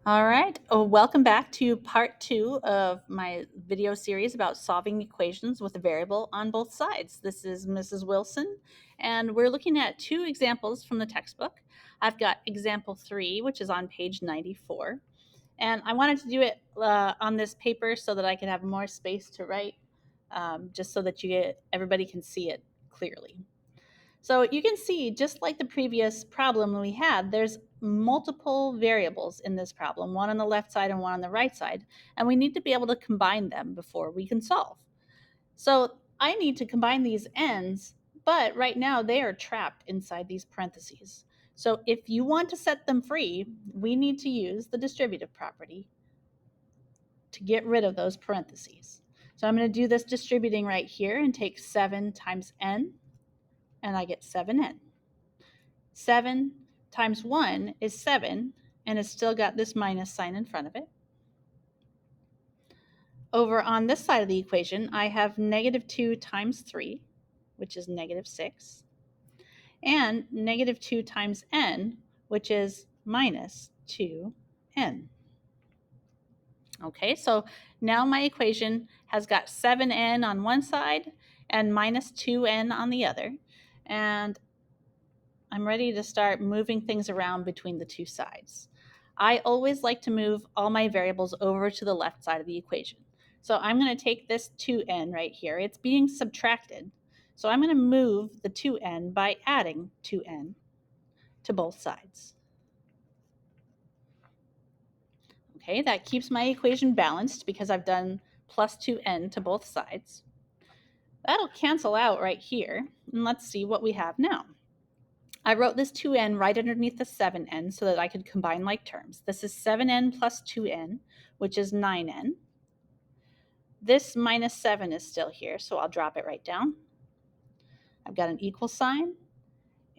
All right. Welcome back to part two of my video series about solving equations with a variable on both sides. This is Mrs. Wilson, and we're looking at two examples from the textbook. I've got example 3, which is on page 94, and I wanted to do it on this paper so that I could have more space to write, just so that everybody can see it clearly. So you can see, just like the previous problem we had, there's multiple variables in this problem, one on the left side and one on the right side, and we need to be able to combine them before we can solve. So I need to combine these ends, but right now they are trapped inside these parentheses. So if you want to set them free, we need to use the distributive property to get rid of those parentheses. So I'm going to do this distributing right here and take 7 times n, and I get 7n. 7 times 1 is 7, and it's still got this minus sign in front of it. Over on this side of the equation, I have negative 2 times 3, which is negative 6, and negative 2 times n, which is minus 2n. Okay, so now my equation has got 7n on one side and minus 2n on the other, and I'm ready to start moving things around between the two sides. I always like to move all my variables over to the left side of the equation. So I'm going to take this 2n right here. It's being subtracted. So I'm going to move the 2n by adding 2n to both sides. Okay, that keeps my equation balanced because I've done plus 2n to both sides. That'll cancel out right here. And let's see what we have now. I wrote this 2n right underneath the 7n so that I could combine like terms. This is 7n plus 2n, which is 9n. This minus 7 is still here, so I'll drop it right down. I've got an equal sign,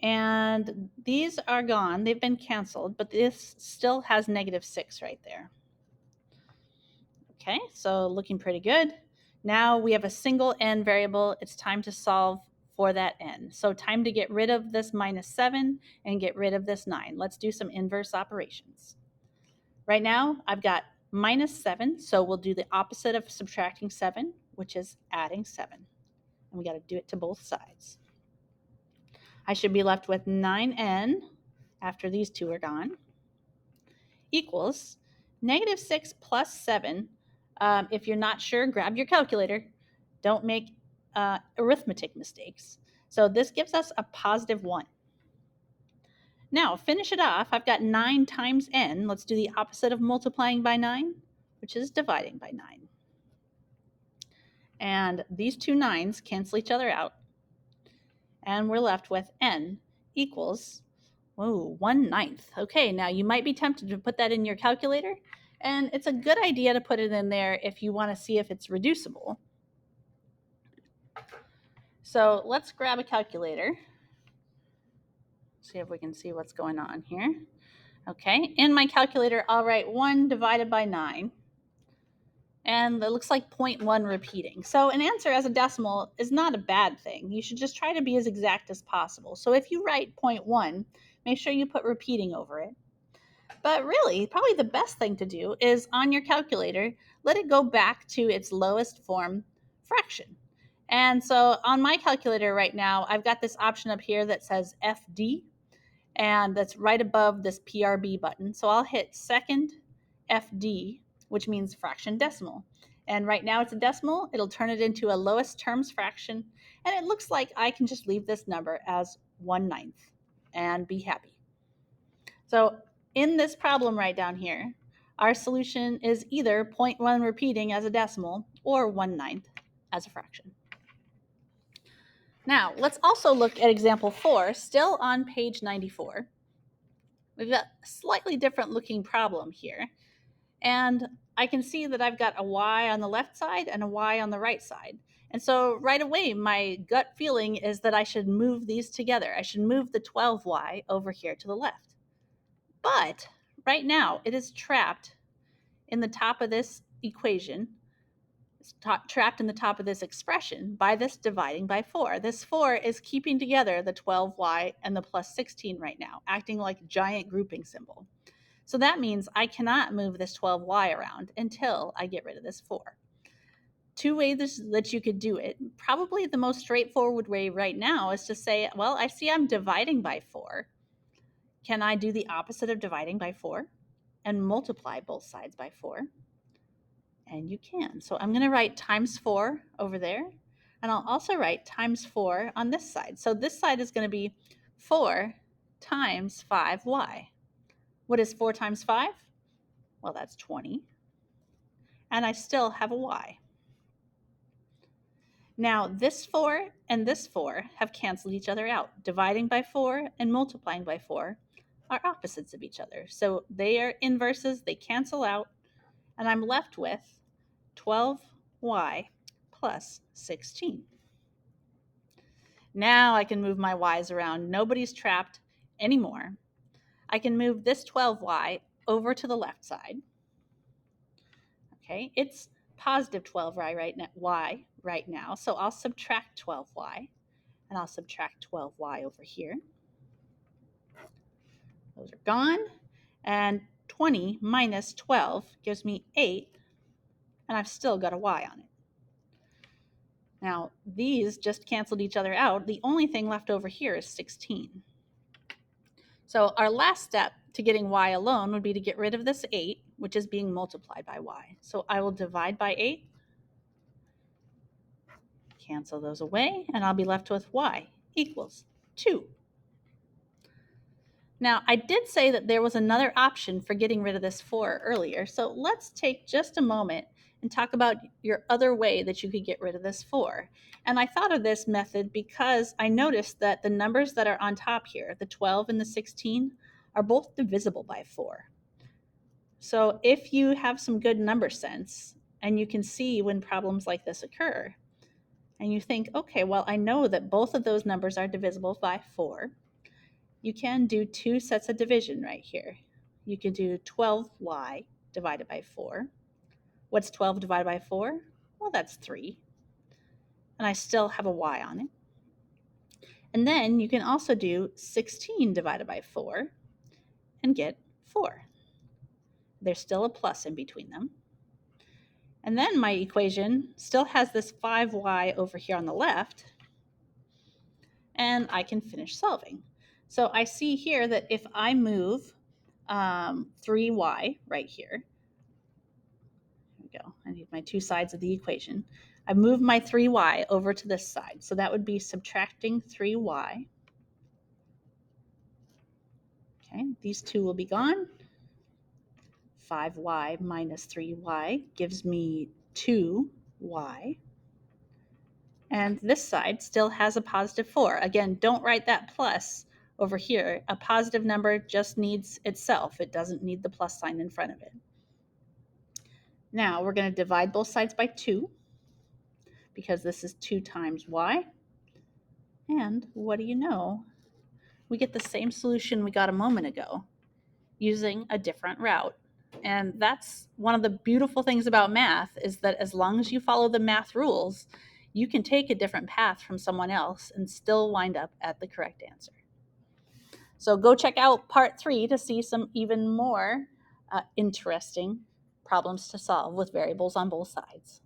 and these are gone. They've been canceled, but this still has negative 6 right there. Okay, so looking pretty good. Now we have a single n variable. It's time to solve for that n. So time to get rid of this minus 7 and get rid of this 9. Let's do some inverse operations. Right now, I've got minus 7, so we'll do the opposite of subtracting 7, which is adding 7. And we got to do it to both sides. I should be left with 9n after these two are gone equals negative 6 plus 7. If you're not sure, grab your calculator. Don't make arithmetic mistakes. So this gives us a positive 1. Now, finish it off. I've got 9 times n. Let's do the opposite of multiplying by 9, which is dividing by 9. And these two 9s cancel each other out. And we're left with n equals 1/9. Okay, now you might be tempted to put that in your calculator. And it's a good idea to put it in there if you want to see if it's reducible. So let's grab a calculator. See if we can see what's going on here. Okay, in my calculator, I'll write 1 divided by 9. And it looks like 0.1 repeating. So an answer as a decimal is not a bad thing. You should just try to be as exact as possible. So if you write 0.1, make sure you put repeating over it. But really, probably the best thing to do is on your calculator, let it go back to its lowest form fraction. And so on my calculator right now, I've got this option up here that says FD, and that's right above this PRB button. So I'll hit second FD, which means fraction decimal. And right now it's a decimal. It'll turn it into a lowest terms fraction. And it looks like I can just leave this number as 1/9 and be happy. So in this problem right down here, our solution is either 0.1 repeating as a decimal or 1/9 as a fraction. Now, let's also look at example 4, still on page 94. We've got a slightly different looking problem here. And I can see that I've got a y on the left side and a y on the right side. And so right away, my gut feeling is that I should move these together. I should move the 12y over here to the left. But right now, it is trapped in the top of this equation. It's trapped in the top of this expression by this dividing by 4. This 4 is keeping together the 12y and the plus 16 right now, acting like a giant grouping symbol. So that means I cannot move this 12y around until I get rid of this 4. Two ways that you could do it. Probably the most straightforward way right now is to say, well, I see I'm dividing by 4. Can I do the opposite of dividing by 4 and multiply both sides by 4? And you can. So I'm going to write times 4 over there. And I'll also write times 4 on this side. So this side is going to be 4 times 5y. What is 4 times 5? Well, that's 20. And I still have a y. Now, this 4 and this 4 have canceled each other out. Dividing by 4 and multiplying by 4 are opposites of each other. So they are inverses, they cancel out, and I'm left with 12y plus 16. Now I can move my y's around. Nobody's trapped anymore. I can move this 12y over to the left side. Okay, it's positive 12y right now, so I'll subtract 12y, and I'll subtract 12y over here. Those are gone, and 20 minus 12 gives me 8, and I've still got a y on it. Now, these just canceled each other out. The only thing left over here is 16. So our last step to getting y alone would be to get rid of this 8, which is being multiplied by y. So I will divide by 8, cancel those away, and I'll be left with y equals 2. Now, I did say that there was another option for getting rid of this 4 earlier, so let's take just a moment and talk about your other way that you could get rid of this 4. And I thought of this method because I noticed that the numbers that are on top here, the 12 and the 16, are both divisible by 4. So if you have some good number sense and you can see when problems like this occur, and you think, okay, well, I know that both of those numbers are divisible by 4, you can do two sets of division right here. You can do 12y divided by 4. What's 12 divided by 4? Well, that's 3. And I still have a y on it. And then you can also do 16 divided by 4 and get 4. There's still a plus in between them. And then my equation still has this 5y over here on the left, and I can finish solving. So I see here that if I move 3y right here, there we go, I need my two sides of the equation. I move my 3y over to this side, so that would be subtracting 3y. Okay, these two will be gone. 5y minus 3y gives me 2y. And this side still has a positive 4. Again, don't write that plus over here. A positive number just needs itself. It doesn't need the plus sign in front of it. Now we're going to divide both sides by 2 because this is 2 times y. And what do you know? We get the same solution we got a moment ago using a different route. And that's one of the beautiful things about math, is that as long as you follow the math rules, you can take a different path from someone else and still wind up at the correct answer. So go check out part 3 to see some even more interesting problems to solve with variables on both sides.